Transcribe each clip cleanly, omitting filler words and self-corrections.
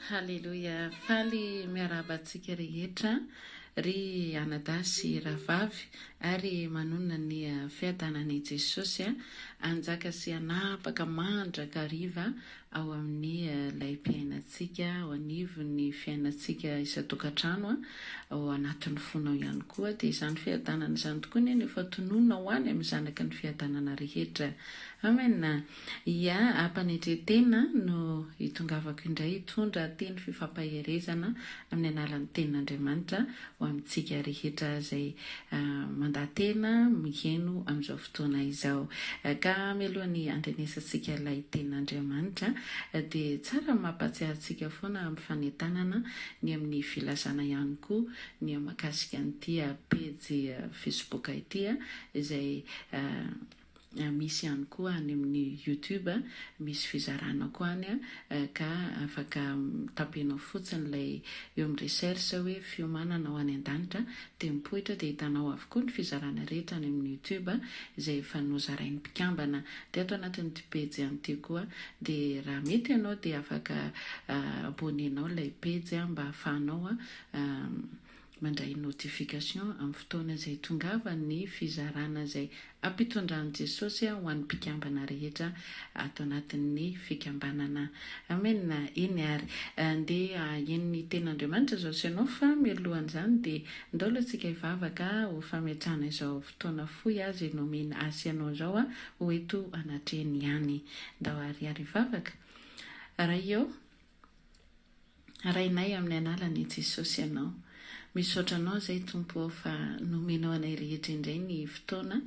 Haleloia, faly miarabantsika rehetra ry anadasy ravavy ary manonona ny fiadanan'i Jesosy anjaka sy anapaka mandraka riva ao amin'ny laim-piainantsika ao anivo ny fiainantsika isatokantrano ao anatin'ny fonao ihany koa dia izany fiadanana izany tokoa ny efa tononona ho any amin'ny zanaky ny fiadanana rehetra. Amen. Ia, ampanetretena no hitongavako indray hitondra teny fifampaherezana amin'ny alalan'ny tenin'Andriamanitra ho amintsika rehetra izay mandatena miheno amin'izao fotoana izao. Ka mialohan'ny andrenesantsika ilay tenin'Andriamanitra dia tsara mampatsiahy antsika foana amin'ny fanentanana ny amin'ny filazana ihany koa ny makasika an'ity pejy Facebook ity izay misy ihany koa any amin'ny YouTube misy fizarana koa any ka afaka tapenao fotsiny ilay eo amin'ny recherche hoe fiomanana ho any An-danitra dia mipoitra dia hitanao avokoa ny fizarana rehetra any amin'ny YouTube izay efa nozarain'ny mpikambana. Dia ato anatin'ity pejy an'ity koa dia raha mety ianao dia afaka abonenao ilay pejy mba ahafahanao mandray notification amin'ny fotoana izay tongava ny fizarana izay ampitondran'i Jesosy ho an'ny mpikambana rehetra ato anatin'ny fikambanana. Amen. Eny ary dia en'ny tenin'Andriamanitra izao sy ianao fa mialohan'izany dia ndaolo antsika hivavaka ho fametrahana izao fotoana fohy azy nomena asy ianao izao ho eto anatrehany ihany. Ndao ariary hivavaka raha eo rainay amin'ny analan'i Jesosy ianao. Misaotra anao izay Tompo fa nomenao anay rehetra indray ny fotoana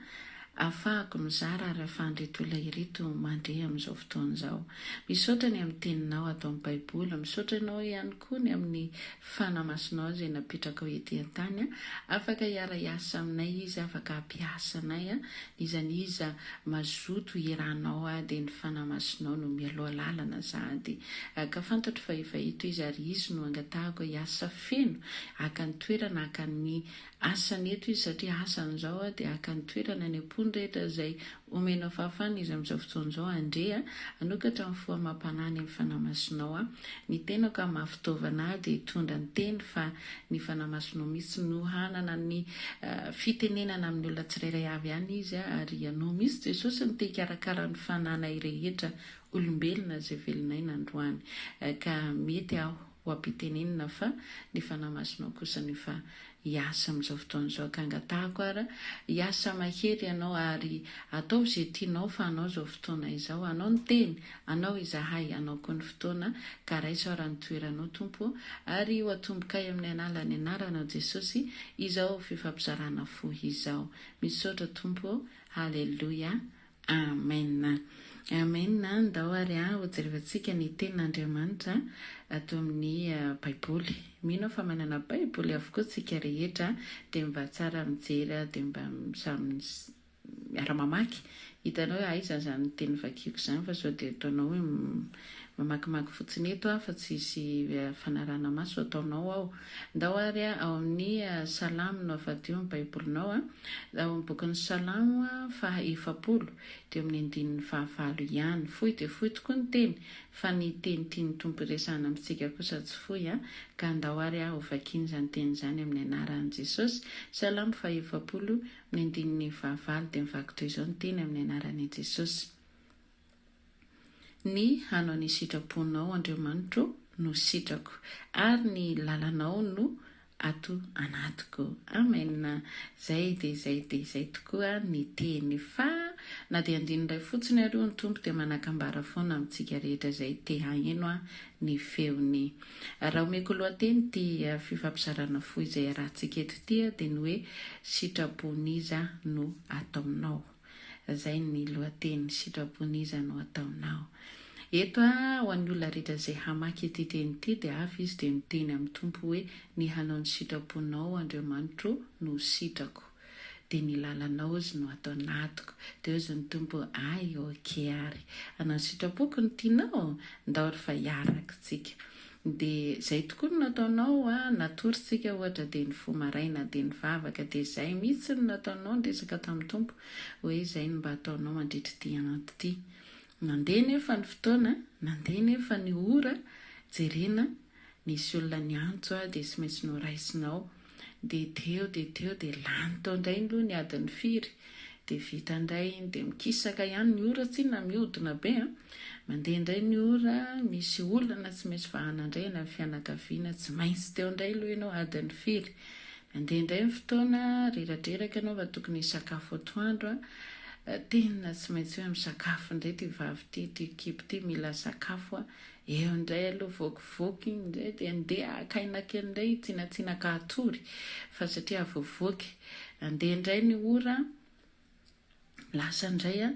ahafahako mizara ary ahafahan'ireto olona ireto mandre amin'izao fotoana izao. Misaotra ny amin'ny teninao atao amin'ny Baiboly, misaotra ianao ihany koa ny amin'ny fanamasinao izay napetraka ao ety an-tany. Afaka hiara-hiasa aminay izy, afaka hampiasa anay iza mazoto iranao dia ny fanamasinao no mialoha lalana sady ka fantatro fa efa hito izy ary izy no angatahako hiasa feno haka ny toerana haka ny asany eto izy satria asany izao dia haka ny toerana ny ampony rehetra izay omenao fahafahana izy amin'izao fotoana izao andre anokatra amin'ny fohamam-panany amin'ny fanamasinao. Ny tenako amin'ny mahavitaovana dia hitondra ny teny fa ny fanamasinao mihitsy no hanana ny fitenenana amin'ny olona tsirairay avy ihany izy ary ianao mihitsy Jesosy no te hikarakara ny fananay rehetra olombelona izay velonay nandroany ka mety aho ho ampitenenina fa ny fanamasinao kosa nefa hiasa amin'izao fotoana izao ka angatahako ary hiasa mahery ianao ary atao izay tianao fa anao izao fotoana izao anao ny teny anao izahay anao koa ny fotoana ka raisa raha ny toeranao Tompo ary ho atombokay amin'ny analany anarana Jesosy izao fifampizarana fohy izao. Misaotra Tompo. Haleluia. Amen. Amen. Ndao ary ho jerevantsika ny tenin'Andriamanitra ato amin'ny Baiboly. Mino fa manana Baiboly avokoa tsika rehetra dia mba tsara mijery dia mba miara-mamaky. Hitanao hoe aiza izany teny vakiako izany fa sao dia ataonao hoe mamakimaky fotsiny eto fa tsy isy fanarana maso ataonao ao. Ndao ary ao amin'ny salamo no avadio amin'ny baibolinao ao amin'ny bokin'ny salamo faha 70 dia amin'ny andininy fahavalo ihany. Fohy dia fohy tokoa ny teny fa ny teny tiany Tompo resahana amintsika kosa tsy fohy ka ndao ary ho vakiana izany teny izany amin'ny anaran'i Jesosy. Salamo faha 70 amin'ny andininy fahavalo dia mivako toy izao ny teny amin'ny anaran'i Jesosy. Ny hanao ny sitraponao Andriamanitro no sitrako ary ny lalanao no ato anatiko. Amen. Zay tokoa ny teny fa na dia andinindray fotsiny aloha ny Tompo dia manakambara foana amintsika rehetra izay te haheno ny feony. Raha omeko lohateny ty fifampizarana fohy izay rahantsika eto ity dia ny hoe sitraponiza no ataonao. Zay ny lohateny, sitraponiza no ataonao. Eto ho an'ny olona rehetra izay hamaky ity teny ity dia avy izy dia miteny amin'ny Tompo hoe ny hanao ny sitraponao Andriamanitro no sitrako dia ny lalanao izy no atao anatiko. Dia izy ny Tompo ay oke ary hanao ny sitrapoko ny tianao ndao ry fa hiaraka tsika. Dia izay tokoa no nataonao natorytsika ohatra dia ny fomaraina dia ny vavaka dia izay mihitsy no nataonao ny resaka tamin'ny Tompo hoe izay no mba ataonao mandritra ity anaty ity. Nandeha nefa ny fotoana, nandeha nefa ny ora jerena nisy olona ny antso a dia sy maintsy noraisinao dia teo dia lany tao indray aloha ny adiny firy dia vita indray dia mikisaka ihany ny ora tsy na mihodina be a mandeha indray ny ora misy olana tsy maintsy vahana indray na fianakaviana tsy maintsy teo indray aloha ianao adiny firy mandeha indray ny fotoana reradreraka ianao fa tokony hisakafo atoandro a tena tsy maintsy hoe misakafo indray ty vavy ty kipo ty mila sakafo a eo indray aloha vokivoky indray dia andeha akaina kely indray tsinatsinaka atory fa satria avovoky andeha indray ny ora lasa indray a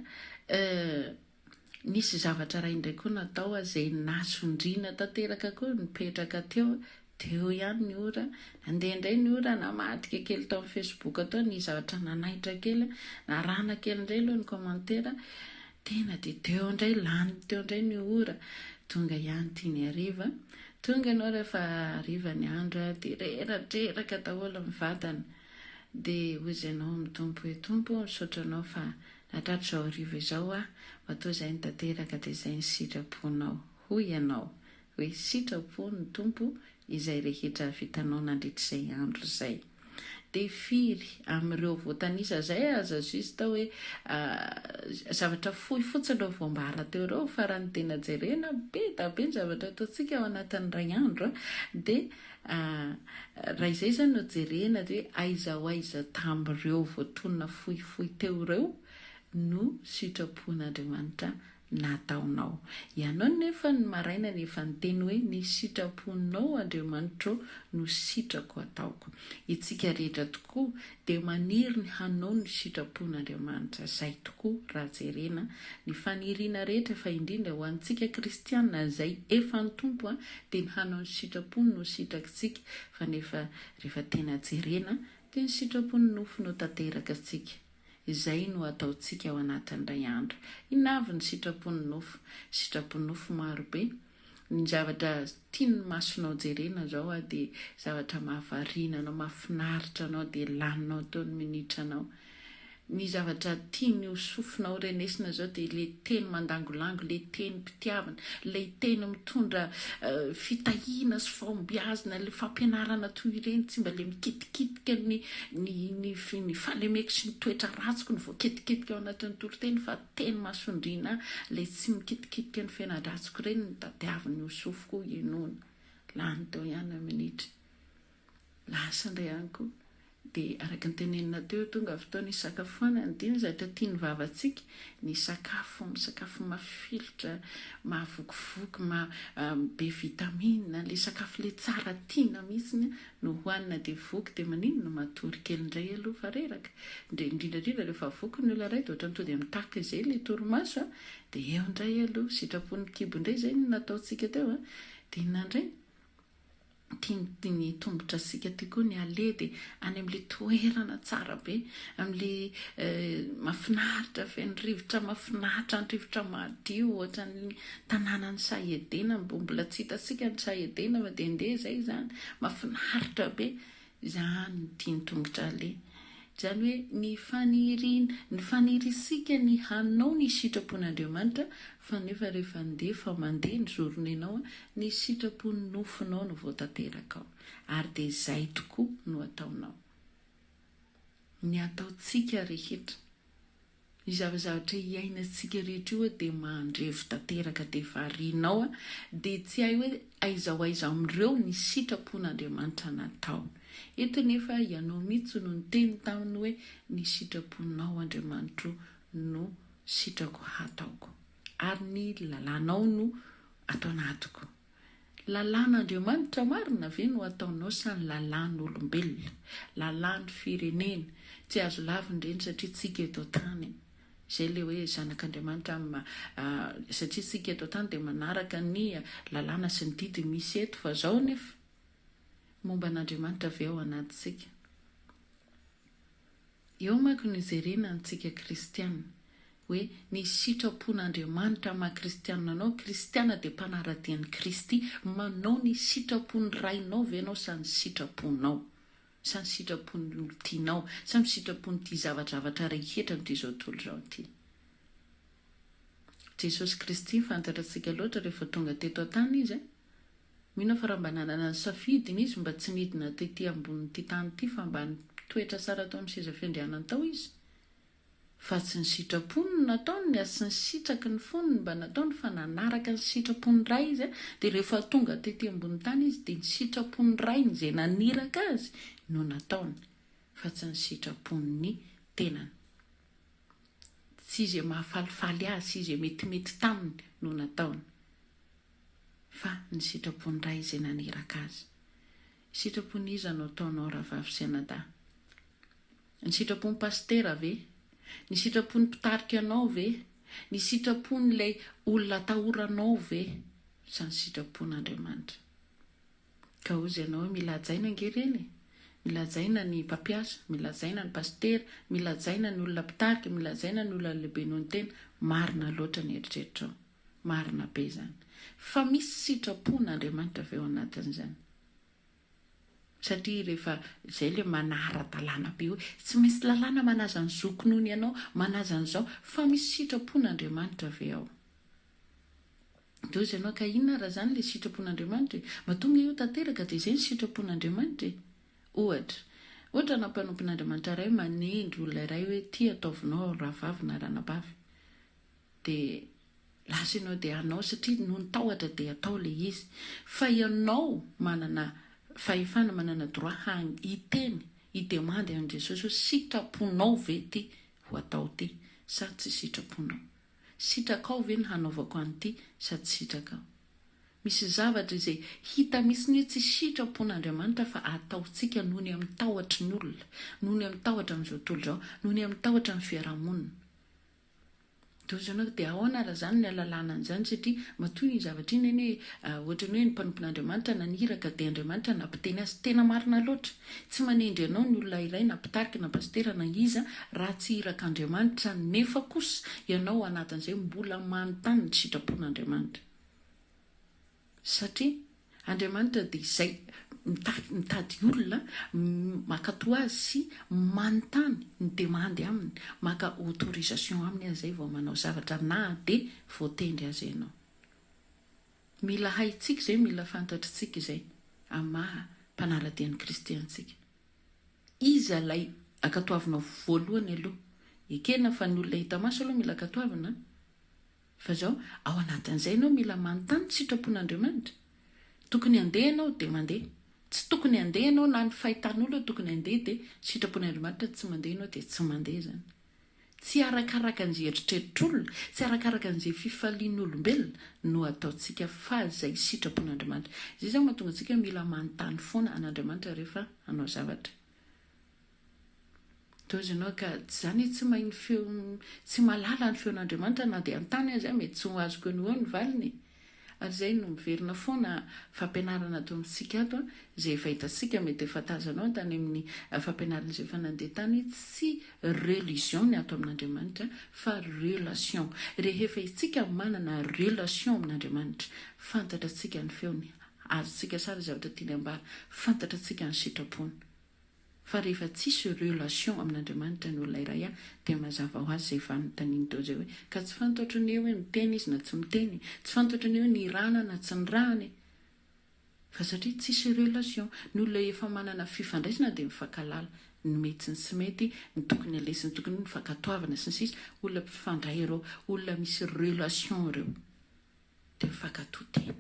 nisy zavatra ray indray koa natao a zay nasondriana tanteraka koa nipetraka teo ihany ny ora andeha indray ny ora namadika kely tao amin'ny Facebook atao ny zavatra nanaitra kely narana kely indray aloha ny commentaire tena dia teo indray lany teo indray ny ora tonga ihany tiany hariva tonga ianao rehefa hariva ny andro dia reradreraka daholo mivadana dia hoy izy ianao mitompo hoe tompo misaotra anao fa natratra izao hariva izao a matoa izay ny tanteraka dia izay ny sitraponao hoy ianao hoe sitrapo ny tompo izay rehetra vitanao nandritr'izay andro izay dia firy amin'ireo voatanisa zay aza zista hoe zavatra fohy fotsiny ireo voambara teo ireo fa raha ny tena jerena be da be ny zavatra ataontsika ao anatin'ny ray andro dia raha izay zany no jerena dia aiza ho aiza tamin'ireo voatonona fohifohy teo ireo no sitrapon'Andriamanitra nataonao ianao nefa ny maraina nefa ny teny hoe ny sitraponao Andriamanitra no sitrako ataoko itsika rehetra tokoa dia maniry ny hanao ny sitrapon'Andriamanitra zay tokoa raha jerena ny faniriana rehetra fa indrindra ho antsika kristiana zay efa ny tompo dia ny hanao ny sitrapony no sitrakitsika fa nefa rehefa tena jerena dia ny sitrapony nofo no tanteraka tsika izay no ataontsika ao anatin'ny ray andro inavy ny sitrapony nofo marobe ny zavatra tiany masonao jerena zao dia zavatra mahavariana anao mahafinaritra anao dia laninao teo ny minitranao ny zavatra tiany hosofinao renesina zao dia le teny mandangolango le teny mpitiavana le teny mitondra fitahiana sy fahombiazana le fampianarana toy ireny tsy mba le mikitikitika ny falemeko sy ny toetra ratsiko ny voakitikitika ao anatin'ny toroteny fa teny masondriana le tsy mikitikitika ny fiainadratsiko ireny ny tadiaviny hosofiko ianona lany teo ihany minitra lasa indray ihany koa dia araka ny tenenina teo tonga fotoana isakafoana diny zavatra tia ny vavantsika ny sakafo mafilotra mahavokivoky be vitamina le sakafo le tsara tiana mihitsy no hohanina dia voky dia maninona matory kely indray aloha fa reraka dia indrindrandrindra rehefa voky ny olona ray dia ohatra mitody mitaka izay le torimaso dia eo indray aloha sitrapony kibo indray izay no nataontsika teo dia inandray tiany tombotra sika ty koa ny ale dia any amin'le toerana tsara be amin'le mafinaritra feny rivotra mafinaritra ny rivotra madio ohatra ny tanàna ny Sahedena mbola tsy hitasika ny Sahedena fa dia ndeha zay zany mafinaritra be zany tiany tongotra ale zany hoe ny fanirisika ny hanao ny sitrapon'Andriamanitra fa nefa rehefa ndeha fa mandeha ny zoronenao ny sitrapony nofinao no voatanteraka ao ary dia izay tokoa no ataonao ny ataontsika rehetra ny zavazavatra hiainantsika rehetra io dia mandrevo tanteraka dia varianao dia tsy hay hoe aiza ho aiza amin'ireo ny sitrapon'Andriamanitra natao eto nefa ianao mihitsy no niteny taminy hoe ny sitraponao Andriamanitra no sitrako hataoko ary ny lalànao no atao anatiko lalàn'Andriamanitra marina ve no ataonao sa ny lalàn'olombelona lalàn'ny firenena tsy azo lavindreny satria tsika eto tany izay le hoe zanak'Andriamanitra satria tsika eto tany dia manaraka ny lalàna sy ny didy misy eto fa zao nefa momba an'Andriamanitra avy ao anatintsika eo manko ny jerena antsika kristiana hoe ny sitrapon'Andriamanitra maha-kristiana anao kristiana dia mpanaradian'i Kristy manao ny sitrapony rainao ve anao sa ny sitraponao sa ny sitrapony tianao sa ny sitrapony ty zavatra rehetra amin'ity zao tontolo zao ity Jesosy Kristy fantatra antsika loatra rehefa tonga teto an-tany izy mino fa raha mba nanana ny safidiny izy mba tsy midina tety ambon'ity tany ity fa mba toetra tsara atao amin'ny seza fiandrianany tao izy fa tsy ny sitrapony nataony ny asy ny sitraky ny foniny mba nataony fa nanaraka ny sitrapony ray izy dia rehefa tonga tety ambony tany izy dia ny sitrapony rainy izay naniraka azy no nataony fa tsy ny sitrapony tenany tsy izay mahafalifaly azy sy izay metimety taminy no nataony fa ny sitrapony ray izay naniraka azy. Sitrapony iza no ataonao rahavavy sy anadahy? Ny sitrapony pastera ve? Ny sitrapony mpitarika anao ve? Ny sitrapony ilay olona atahoranao ve? Sa ny sitrapon'Andriamanitra? Ka ozy ianao milajaina angereny, milajaina ny mpampiasa, milajaina ny pastera, milajaina ny olona mpitarika, milajaina ny olona lehibe noho ny tena, marina loatra ny eritreritrao, marina be zany. Fa misy sitrapon'Andriamanitra avy eo anatin'izany. Satria rehefa izay ilay manara-dalàna be hoe tsy misy lalàna manaza ny zokinony ianao, manaza an'izao, fa misy sitrapon'Andriamanitra avy ao. Dia ozy ianao ka inona raha zany ilay sitrapon'Andriamanitra? Mahatonga io tanteraka dia izay ny sitrapon'Andriamanitra. Ohatra nampanampon'Andriamanitra iray manendry olona iray hoe tia ataovinao rahavavy na ranabavy. Dia lasa ianao dia anao satria no nitahotra dia atao ilay izy. Fa ianao manana fahefana, manana droit hiteny, hidemandy amin'i Jesosy hoe sitraponao ve ty ho atao ty sa tsy sitraponao? Sitrakao ve ny hanaovako an'ity sa tsy sitrakao? Misy zavatra izay hita misy ny tsy sitrapon'Andriamanitra fa ataontsika noho ny amin'ny tahotra ny olona, noho ny amin'ny tahotra amin'izao tontolo izao, noho ny amin'ny tahotra amin'ny fiarahamonina. Dozanao dia ahoana raha zany ny alalàna an'izany satria matoy ny zavatra iny hoe ohatra ny hoe ny mpanompon'Andriamanitra naniraka dia Andriamanitra nampiteny azy tena marina loatra. Tsy manendry ianao ny olona iray na mpitarika na pastera na iza raha tsy iraka Andriamanitra nefa kosa ianao anatin'izay mbola manontany ny sitrapon'Andriamanitra. Satria Andriamanitra dia izay mitady olona makatoa azy sy manontany ny demandy aminy, maka autorisation aminy azy zay vao manao zavatra na dia voatendry azy ianao. Mila haitsika izay, mila fantatritsika izay amin'ny maha mpanala-dian'ny Kristiantsika. Iza ilay akatoavinao voalohany aloha? Ekena fa ny olona hita maso aloha mila akatoavina. Fa izao ao anatin'izay ianao mila manontany sitrapon'Andriamanitra. Tokony handeha ianao dia mandeha. Tsy tokony handeha ianao na ny fahitan'olona tokony handeha dia sitrapon'Andriamanitra tsy mandeha ianao dia tsy mandeha zany. Tsy arakaraka an'izay eritreritr'olona, tsy arakaraka an'izay fifalian'olombelona no ataontsika fa izay sitrapon'Andriamanitra. Izay zao mahatonga antsika mila manontany foana an'Andriamanitra rehefa hanao zavatra. Tozy ianao ka zany tsy mahiny feo, tsy malala ny feon'Andriamanitra na dia an-tany azy mety tsy ho azoko ny ny valiny. Ary izay no miverina foana fampianarana ato amintsika ato izay efa hitantsika mety efa tazanao tany amin'ny fampianarana izay efa nandeha tany, tsy religion ny ato amin'Andriamanitra fa relation. Rehefa isika manana relation amin'Andriamanitra, fantatra antsika ny feony, azontsika sara zavatra tiany ambara, fantatra antsika ny sitrapony. Fa rehefa tsisy relation amin'Andriamanitra ny olona iray dia mazava ho azy izay efa notaniany teo izay hoe ka tsy fantatra ny hoe miteny izy na tsy miteny, tsy fantatra ny hoe ny rana na tsy ny rahany. Fa satria tsisy relation, ny olona efa manana fifandraisana dia mifankalala, ny mety ny tsy mety, ny tokony alesiny tokony mifankatoavana sy ny sisa, olona mpifandray ireo, olona misy relation ireo dia mifankatotena,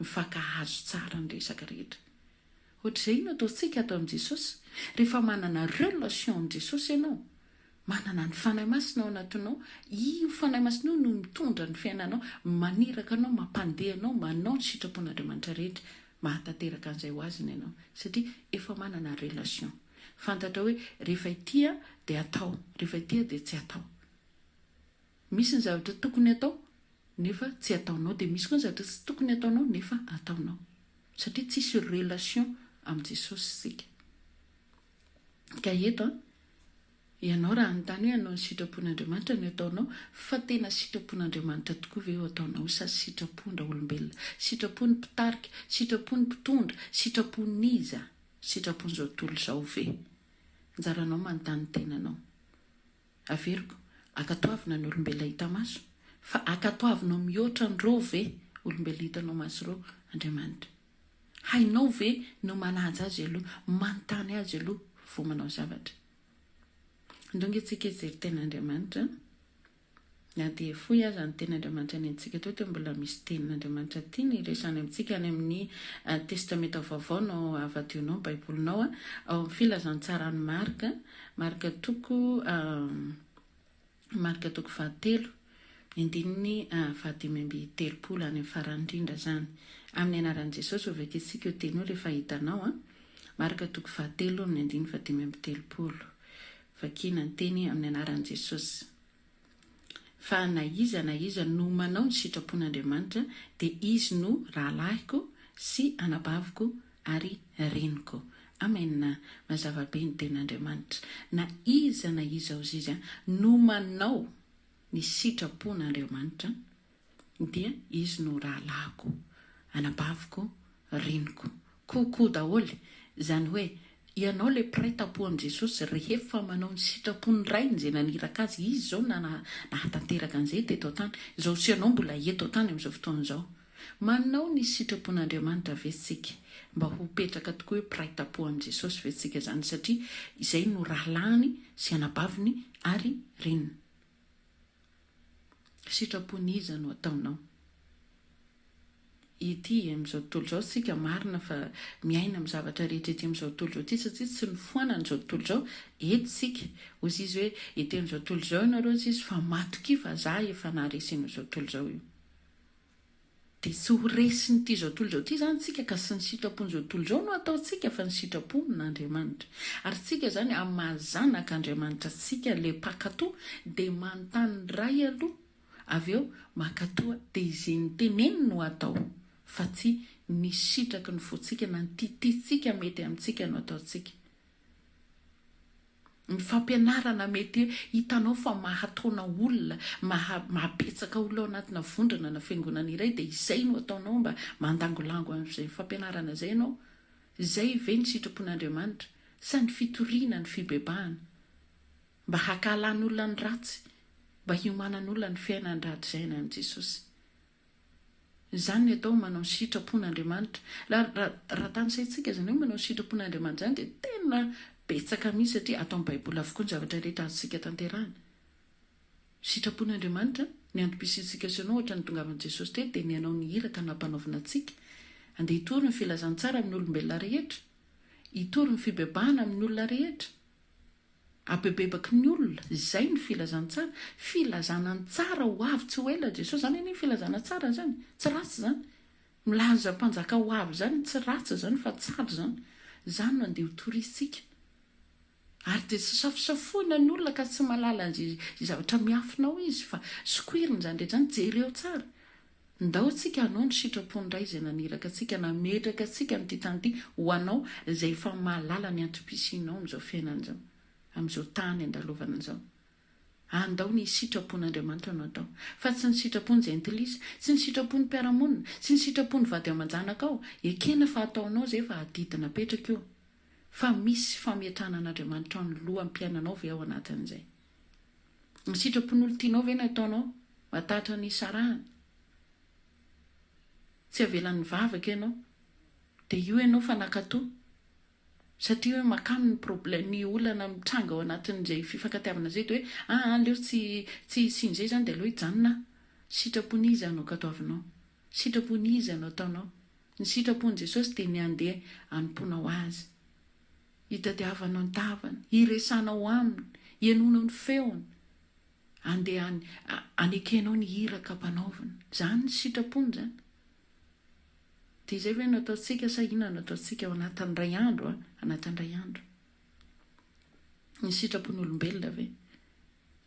mifankahazo tsara ny resaka rehetra. Ohatr'izay no ataontsika atao amin'i Jesosy. Rehefa manana relation amin'i Jesosy ianao, manana ny fanahy masina ao anatinao, io fanahy masina io no mitondra ny fiainanao, maniraka anao, mampandeha anao, manao ny sitrapon'Andriamanitra rehetra, mahatanteraka an'izay ho aziny ianao satria efa manana relation. Fantatra hoe rehefa itia dia atao, rehefa itia dia tsy atao. Misy ny zavatra tokony atao nefa tsy ataonao, dia misy koa ny zavatra tsy tokony ataonao nefa ataonao. Satria tsisy relation amin'i Jesosy sika. Ka eto ianao raha anontany hoe ianao ny sitrapon'Andriamanitra no ataonao, fa tena sitrapon'Andriamanitra tokoa ve eo ataonao sa sitrapony olombelona, sitrapony mpitarika, sitrapony mpitondra, sitrapony niza, sitrapony izao tontolo izao ve? Anjaranao manontany tenanao. Averiko, akatoavina ny olombelona hita maso, fa akatoavinao mihoatra ny reo ve olombelona hitanao maso reo Andriamanitra? hainao ve no manaja azy aloha, manontany azy aloha vao manao zavatra. Indonga itsika ijery ten'Andriamanitra, na dia fohy aza ny ten'Andriamanitra ny antsika teo mbola misy tenin'Andriamanitra tiany resany amintsika any amin'ny testamenta vaovao no avadionao baibolinao ao amin'ny filazantsara ny marika toko 7 indininy 7:30 any amin'ny farany indrindra zany. Amin'ny anaran'i Jesosy ovakitsika io teny io rehefa hitanao marika toko 7 amin'ny andiny 7:30. Vakina ny teny amin'ny anaran'i Jesosy. Fa na iza no manao ny sitrapon'Andriamanitra dia izy no rahalahiko sy anabaviko ary reniko. Amen. Mazava be ny ten'Andriamanitra. Na iza ozy izy no manao ny sitrapon'Andriamanitra dia izy no rahalahiko, anabaviko, reniko. Kokoa daholy. Zany hoe ianao le praitapo amin'i Jesosy rehefa manao ny sitrapony ray izay naniraka azy, izy zao nahatanteraka an'izay teto tany, zao sy ianao mbola eto tany amin'izao fotoan'izao. Manao ny sitrapon'Andriamanitra vesitsika mba ho petraka tokoa hoe praitapo amin'i Jesosy vesitsika zany, satria izay no rahalahiny sy anabaviny ary reniny. Sitraponiza no ataonao. Ity amin'izao tontolo izao sika marina fa miaina amin'ny zavatra rehetra ety amin'izao tontolo izao ity, satria tsy nifoana n'izao tontolo izao eto sika. Ozy izy hoe ety amin'izao tontolo izao ianareo izy fa matoki fa za efa naharesy amin'izao tontolo izao io. Dia tsy ho resiny ity izao tontolo izao ity zany tsika ka sy ny sitrapon'izao tontolo izao no ataontsika fa ny sitrapon'Andriamanitra. Ary tsika zany amin'ny mahazanaka Andriamanitra tsika le mpakatoa dia manontany ray aloha, avy eo makatoa dia izay noteneny no atao, fa tsy ny sitraky ny fotsika na ny tiatsika mety amintsika no ataontsika. Ny fampianarana mety hitanao fa mahataona olona, mahapetsaka olona ao anatina vondrana na fiangonana iray, dia izay no ataonao mba mandangolango amin'izay fampianarana izay ianao. Izay ve ny sitrapon'Andriamanitra sa ny fitoriana, ny fibebahana mba hakalan'olona ny ratsy, mba hiomanan'olona ny fiainany ratsy izay na amin'i Jesosy. Izany ny atao manao sitrapon'Andriamanitra. Raha tansaitsika zany hoe manao sitrapon'Andriamanitra zany dia tena betsaka mihitsy, satria atao amin'ny baiboly avokoa ny zavatra rehetra azontsika tanterahana. Sitrapon'Andriamanitra ny antom-pisitsika sy anao ohatra ny tongavan'i Jesosy teto dia ny anao ny hira ka nampanaovina antsika. Andeha hitory ny filazantsara amin'ny olombelona rehetra, hitory ny fibebahana amin'ny olona rehetra, abebebaky ny olona. Izay ny filazantsara, filazana ny tsara ho avy tsy ho ela Jesosy. Zany ny filazana tsara zany, tsy ratsy zany. Milaza mpanjaka ho avy zany, tsy ratsy zany fa tsara zany. Zany no andeha hotorisika. Ary dia tsy safosafoina ny olona ka tsy malala ny zavatra miafinao izy, fa sokoiriny zany rehetra zany, jereo tsara. Ndao tsika hanao ny sitrapony ray izay naniraka atsika, nametraka atsika amin'ity tany ity ho anao izay efa mahalala ny antom-pisinao amin'izao fiainana izao, amin'izao tany andalovana izao. Andao ny sitrapon'Andriamanitra no atao, fa tsy ny sitrapony jentilisa, tsy ny sitrapony mpiaramonina, tsy ny sitrapony vady aman-janaka ao. Ekena fa ataonao izay fa adidina petraka eo, fa misy fametrahana an'Andriamanitra ao ny lohan'ny mpiainanao ve ao anatin'izay. Ny sitrapony olo-tianao ve no ataonao matahatra ny sarahana, tsy avelan'ny vavaka ianao, dia io ianao fa nakatoa. Satria hoe makano ny problème, ny olana mitranga ao anatin'izay fifankatiavana izay dia hoe aleo tsy in'izay zany dia aleo hijanona. Sitraponiza no katoavinao, sitraponiza no ataonao. Ny sitrapon'i Jesosy dia ny andeha anomponao azy, hitadiavanao ny tavany, hiresanao aminy, hianonao ny feony, andeha anekenao ny hira kampanaovina. Zany ny sitrapony zany. Dia izay ve no ataontsika sa inona no ataontsika ao anatin'ny ray andro, anatin'ny ray andro? Ny sitrapon'olombelona ve?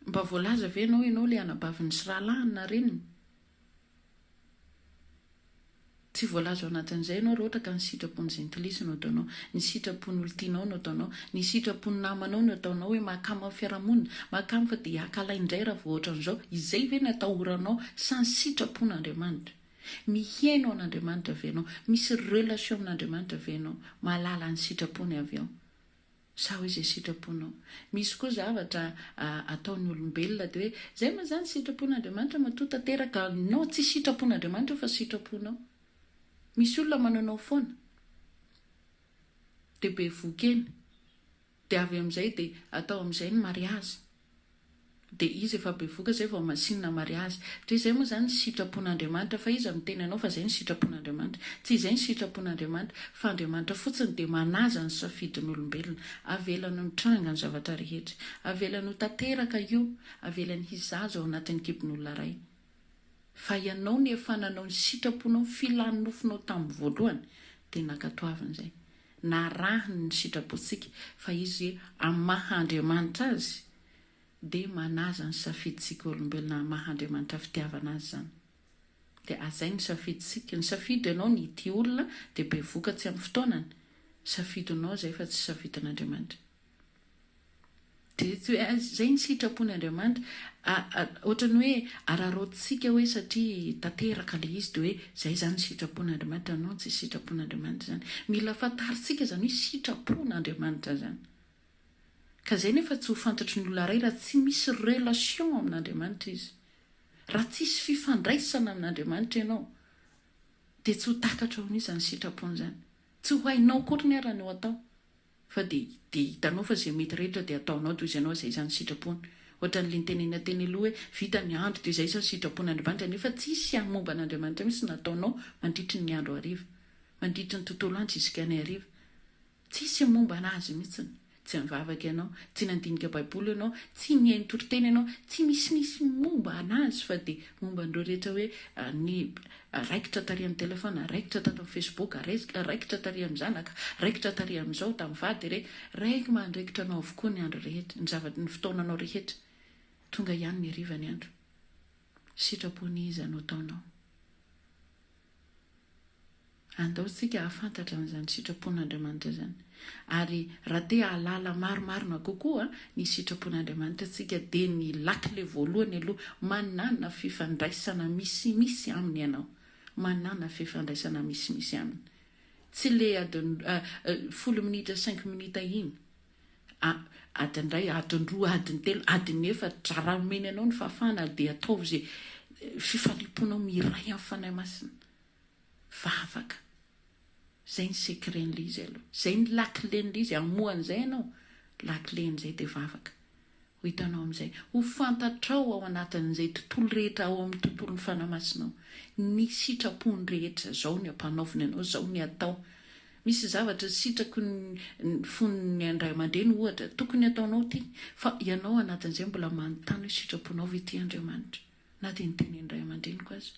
Mba voalaza ve ianao ilay anabaviny sy rahalahiny na reniny? Tsy voalaza ao anatin'izay ianao raha ohatra ka ny sitrapony jentilisa no ataonao, ny sitrapony olo-tianao no ataonao, ny sitrapony namanao no ataonao hoe mahakamo amin'ny fiarahamonina, mahakamo fa dia hakalaindray raha vao ohatran'izao. Izay ve no atahoranao sa ny sitrapon'Andriamanitra? Miheno an'Andriamanitra ve ianao? Misy relation amin'Andriamanitra ve ianao? Mahalala ny sitrapony avy ao sa hoe izay sitraponao? Misy koa zavatra ataon'ny olombelona dia hoe izay ma zany sitrapon'Andriamanitra matoa tanteraka. No tsy sitrapon'Andriamanitra fa sitraponao. Misy olona mananao foana, dia be vokeny dia avy amin'izay dia atao amin'izay ny mariazy dia izy efa be voka zay vao masinina mariazy dia izay moa izany ny sitrapon'Andriamanitra fa izy miteny anao fa izay ny sitrapon'Andriamanitra tsy izay ny sitrapon'Andriamanitra fa Andriamanitra fotsiny dia manaza ny safidin'olombelona avelany mitranga ny zavatra rehetra avelany ho tanteraka io avelany hizaza ao anatin'ny kibon'olona ray fa ianao ny efa nanao ny sitraponao filany nofinao tamin'ny voalohany dia nakatoavin'izay narahiny ny sitrapontsika fa izy amin'ny maha-Andriamanitra azy dia manaza ny safiditsika olombelona amin'ny maha-Andriamanitra fitiavana azy zany dia azay ny safiditsika ny safidy ianao ny ity olona dia be vokatsy amin'ny fotoanany safidinao zay fa tsy safidin'Andriamanitra dia zay ny sitrapon'Andriamanitra ohatrany hoe ararotsika hoe satria tanteraka le izy dia hoe zay zany sitrapon'Andriamanitra no tsy sitrapon'Andriamanitra zany mila fantaritsika zany hoe sitrapon'Andriamanitra zany ka zay nefa tsy ho fantatry ny olona ray raha tsy misy relation amin'Andriamanitra izy raha tsisy fifandraisana amin'Andriamanitra ianao dia tsy ho takatra ao n'izany sitrapony zany tsy ho hainao kory ny arany ho atao fa dia hitanao fa izay mety rehetra dia ataonao toy izy ianao izay izany sitrapony ohatra n'ilay nitenena teny aloha hoe vita ny andro dia izay izany sitrapon'Andriamanitra nefa tsisy amin'ny momba an'Andriamanitra mihitsy nataonao mandritry ny andro hariva mandritry ny tontolo andro isika ny hariva tsisy momba anazy mihitsy tsy mivavaka ianao tsy nandinika baiboly ianao tsy mihaino toriteny ianao tsy misimisy momba anazy fa dia momba an'ireo rehetra hoe ny raikitra tary amin'ny telefona raikitra tato amin'ny Facebook raikitra tary amin'ny zanaka raikitra tary amin'izao tamin'ny vady re raika mandraikitra anao avokoa ny andro rehetra ny zavatra ny fotoananao rehetra tonga ihany ny hariva ny andro sitrapony izy no ataonao andaotsika hafantatra n'izany sitrapon'Andriamanitra zany ary raha te halala maromarona kokoa ny sitrapon'Andriamanitra tsika dia ny lakile voalohany aloha manana fifandraisana misimisy aminy ianao manana fifandraisana misimisy aminy tsy le adiny 10 minitra 5 minitra iny adiny ray adiny roa adiny telo adiny efatra raha omeny anao ny fahafahana dia ataovy zay fifaliponao miray amin'ny fanahy masina vavaka zay ny sekren'le izy aloha zay ny lakilen'le izy amohan'izay ianao lakilen'izay dia vavaka ho hitanao amin'izay ho fantatrao ao anatin'izay tontolo rehetra ao amin'ny tontolon'ny fanamasinao ny sitrapony rehetra zao ny ampanaovina ianao zao ny atao misy zavatra sitrako ny fon'ny andray aman-dreny ohatra tokony ataonao ty fa ianao anatin'izay mbola manontany hoe sitraponao ve ity Andriamanitra na dia nyteny andray aman-dreniko azy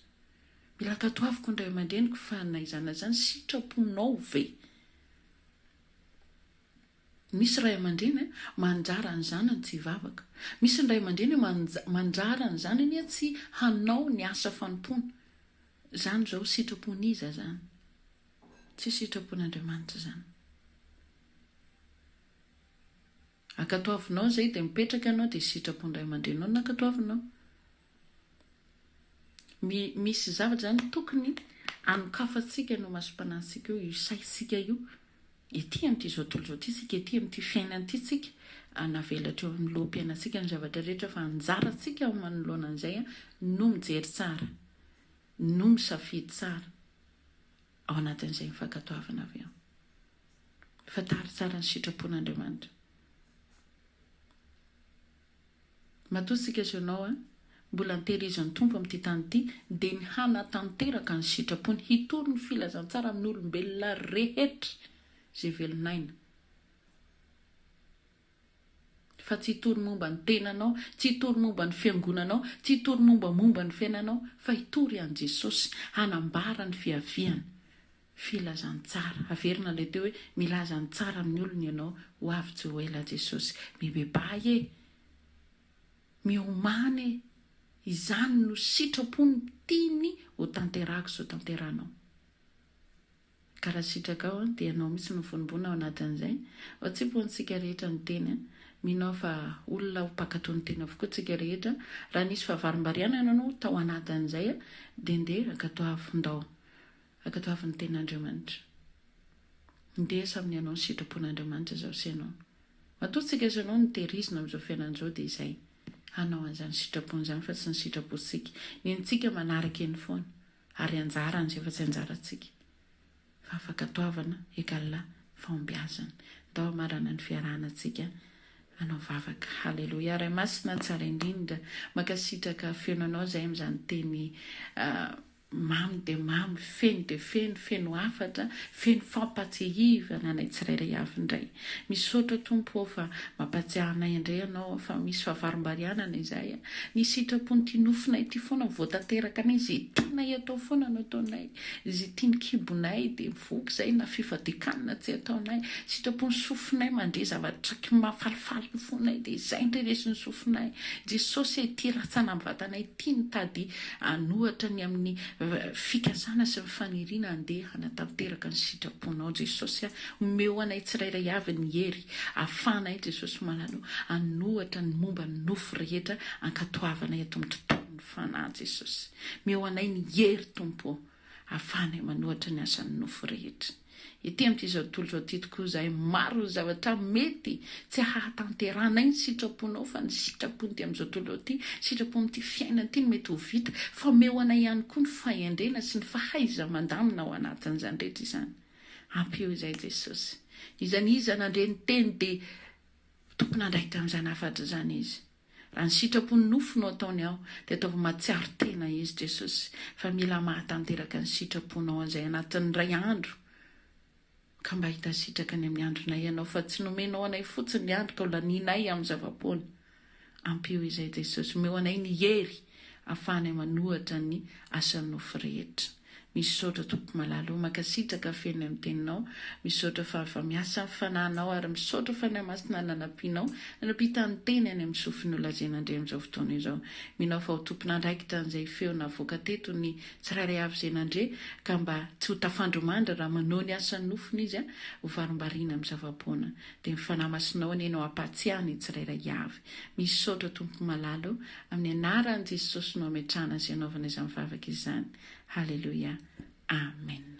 mila katoaviko indray aman-dreniko fa naizana zany sitraponao ve misy ray aman-dreny manjara ny zanany tsy hivavaka misy ny ray aman-dreny manjara ny zanany tsy hanao ny asa fanompona zany zao sitrapony iza zany tsy sitrapon'Andriamanitra zany akatoavinao zay dia mipetraka ianao dia sitrapony ray aman-drenao nakatoavinao misy zavatra zany tokony anokafatsika no masom-panantsika io isaitsika io ety amin'ity zao tontolo zao ity sika ety amin'ity fiainana ity tsika navelatra eo amin'ny loha-piainantsika ny zavatra rehetra fa anjaratsika ao manoloana an'izay no mijery tsara no misafidy tsara ao anatin'izay mifankatoavana avy ao fatary tsara ny sitrapon'Andriamanitra matotsika zao ianao mbola nitehirizan'ny tompo amin'ity tany ity dia ny hanatanteraka ny sitrapony hitory ny filazantsara amin'ny olombelona rehetra zay velonaina fa tsy hitory momba ny tenanao tsy hitory momba ny fiangonanao tsy hitory momba ny fiainanao fa hitory an' Jesosy hanambara ny fiaviany filazantsara averina ilay teo hoe milaza ny tsara amin'ny olona ianao ho avy tsy ho ela Jesosy mibebay miomany izany no sitrapony tiany ho tanterahako so tanterahanao karaha sitraka ao dia ianao mitsy no vonimbona ao anatin'izay ao tsy-pontsika rehetra ny teny minao fa olona ho mpakatony teny avokoa tsika rehetra raha nisy fahavarim-bariana ianao tao anatin'izay dia ndeha akatoavin'ny ten'Andriamanitra ndeha saminy ianao ny sitrapon'Andriamanitra zao sy ianao matotsika sy ianao ny tehirizina amin'izao fiainan'izao dia izay hanao an'izany sitrapony izany fa tsy ny sitrapontsika nentsika manaraka eny foana ary anjara ny zay fa tsy anjarantsika fa afaka toavana ekala fombiazana. Ndao marana ny fiarahana antsika anao vavaka. Halleloja. Ray masina tsara indrindra makasitraka feonanao zay amin'izany teny mamy dia mamy, feno dia feno afatra, feno fampatsihivana anay tsirairay avy indray. Misaotra Tompo fa mampatsiahanay indray ianao fa misy fahavarom-barianana izay. Ny sitrapony ity nofinay ity foana voatanteraka anay, izay tianay atao foana no ataonay, izay tiany kibonay dia mivoaka izay na fifadikanana tsy ataonay. Sitrapony sofinay mandre zavatra mahafalifaly ny fonay dia izay ndreresy ny sofinay. Jesosy ity ratsana amin'ny vatanay ity nitady anohatra ny amin'ny fikasana sy mifaniriana andeha hanatanteraka ny sitraponao Jesosy. Omeo anay tsirairay avy ny hery ahafahanay Jesosy malalo anohatra ny momba ny nofo rehetra ankatoavanay ato amin'ny tontolon'ny fanahy Jesosy. Omeo anay ny hery Tompo ahafahanay manohatra ny asan'ny nofo rehetra. Ety amin'ity izao tontolo izao ity tokoa izahay maro ny zavatra mety tsy hahatanteranay ny sitraponao fa ny sitrapony ity amin'izao tontolo ity, sitrapony ity fiainana ity mety ho vita, fa omeo anay ihany koa ny fahendrena sy ny fahaiza mandamina ao anatin'izany rehetra izany. Ampio izay Jesosy. Izany iza nandre ny teny dia tompon'andraikitra amin'izany afatra izany izy. Raha ny sitrapony nofonao ataony ao dia ataovy matsiaro tena izy Jesosy, fa mila mahatanteraka ny sitraponao izay anatin'ny ray andro. Ka mba hitasitraka ny amin'ny andronay ianao fa tsy nomenao anay fotsiny ny andro ka ho lanianay amin'ny zava-poana. Ampio izay Jesosy, omeo anay ny hery ahafahanay manohatra ny asan'ny nofo rehetra. Misaotra Tompo malalo, makasitraka feny amin'ny teninao, misaotra fa miasa amin'ny fanahinao ary misaotra fa ny masina nanampianao, nanapita ny teny any amin'ny sofiny olazena indray amin'izao fotoana izao. Minao fa ho tompon'andraikitra an'izay feona avoaka teto ny tsirairay avy izay nandre, ka mba tsy ho tafandromandra raha manao ny asan'ny nofiny izy ho varom-bariana amin'ny zava-poana. Dia mifanahy masinao anenao ampatsiahany tsirairay avy. Misaotra Tompo malalo amin'ny anaran'i Jesosy no ametrahana izay anaovana izany vavaka izany. Halleluja. Amen.